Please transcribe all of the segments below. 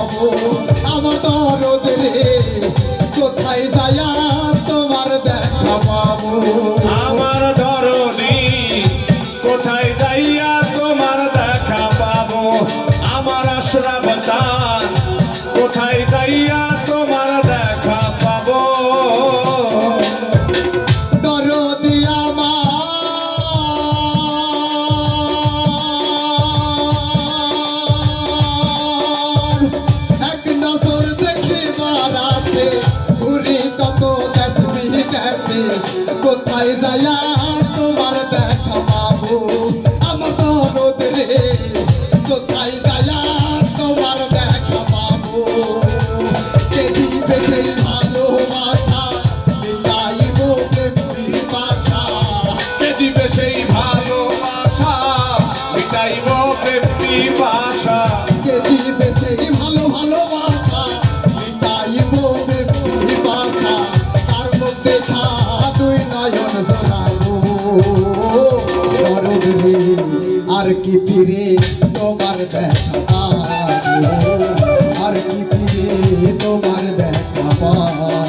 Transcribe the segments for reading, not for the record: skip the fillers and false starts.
পাবো আমার দরদ রে কোথায় যায়া তোমার দেখা পাবো আমার দরদি কোথায় যাইয়া তোমার দেখা পাবো আমার আশরাফ চান কোথায় যাইয়া তোমার দেখা পাবো দরদি আমার এক নজর দেখিবার আছে ঘুরি কত দেশ বিদেশে কোথায় যায়া তোমার দেখা পাবো আমার দরদ রে কোথায় যায়া তোমার দেখা পাবো কে দিবে সেই ভালোবাসা মিটাইব প্রেম ভাষা কে দিবে সেই ভালোবাসা মিটাইব প্রেমী ভাষা কে দিবে সেই ভালোবাসা মিটাইব প্রেম ভাষা তার মুখ দেখা দুই নয়ন জড়াবো দরদ রে আর কি ফিরে তোমার দেখা পাবো আর কি ফিরে তোমার দেখা পাবো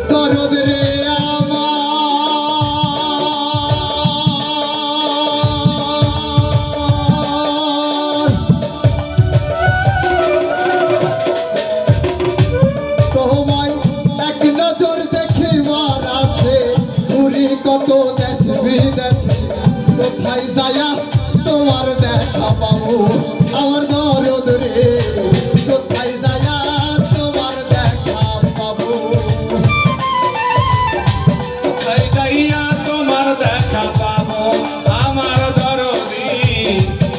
দরদ রে আমার তোমায় এক নজর দেখিবার আছে ঘুরি কত দেশ বিদেশে কোথায় যায়া তোমার দেখা পাবো আমার দরদ রে কোথায় যায়া তোমার দেখা পাবো কোথায় যাইয়া তোমার দেখা পাবো আমার দরদি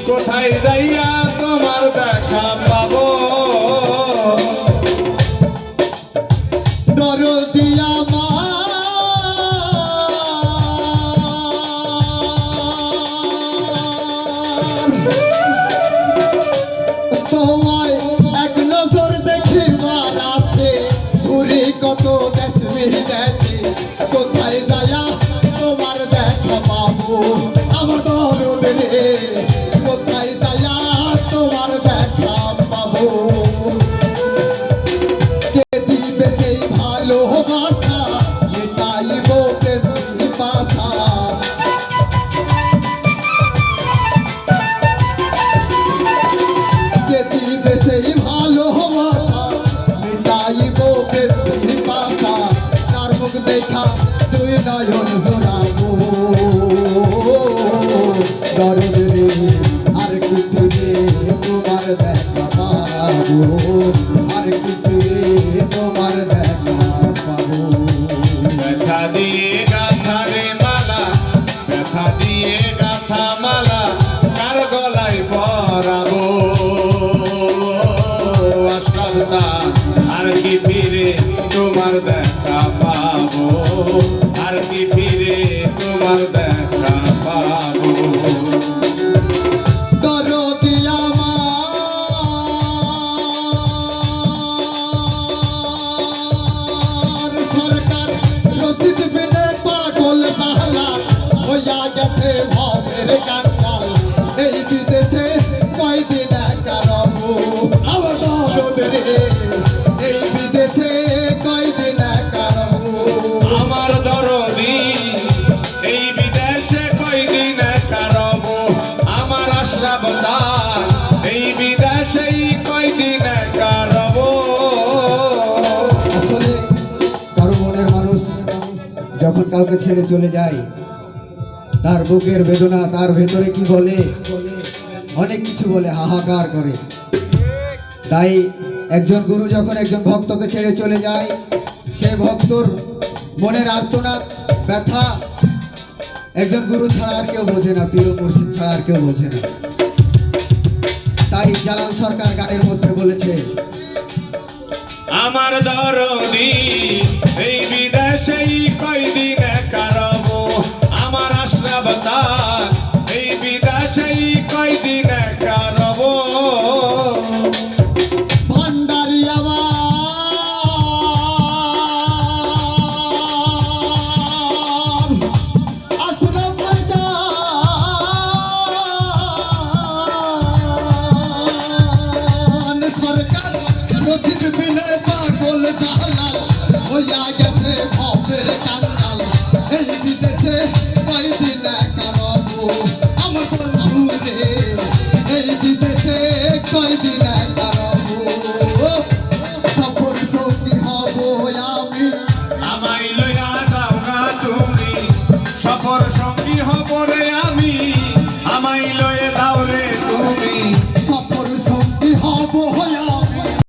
কোথায় যাইয়া তোমার দেখা পাবো দরদি আমার তোমায় এক নজর দেখিবার আছে ঘুরি কত দেশ বিদেশে কোথায় যায়া তোমার দেখা পাবো আমার দরদ রে কোথায় যায়া তোমার দেখা পাবো কে দিবে সেই ভালোবাসা মিটাইব প্রেম ভাষা কে দিবে সেই ভালোবাসা মিটাইব প্রেম ভাষা তার মুখ দেখা দুই নয়ন জোড়াবো দরদ রে আর কি ফিরে তোমার দেখা পাবো আর কি ফিরে তোমার দেখা পাবো ব্যথা দিয়ে গাথা রে মালা ব্যথা দিয়ে গাথা মালা কার গলায় পরাবো আশরাফ চান আর কি ফিরে তোমার দেখা পাবো আর কি ফিরে যখন কাউকে ছেড়ে চলে যায় তার বুকের বেদনা, তার ভেতরে কি বলে, অনেক কিছু বলে, হাহাকার করে। তাই একজন গুরু যখন একজন ভক্তকে ছেড়ে চলে যায়, সে ভক্তর মনের আর্তনাদ, ব্যথা একজন গুরু ছাড়া আর কেউ বোঝে না, পীর ও মুর্শিদ ছাড়া আর কেউ বোঝে না। তাই জালাল সরকার গানের মধ্যে বলেছে, আমার দরদি এই বিদেশেই কয়দিন কারব, আমার আশরাফ তার এই বিদেশেই কয়দিন কারব। ভান্ডারি আমার আশরাফ জান সরকার রচিত বিনে পাগল জালাল হইয়া গেছে ভবের কাঙ্গাল। এই বিদেশে কয়দিন কারব আমার বন্ধু রে, এই বিদেশে কয়দিন কারব সফর সঙ্গী হব আমি। আমায় লইয়া যাও না তুমি, সফর সঙ্গী হব রে আমি।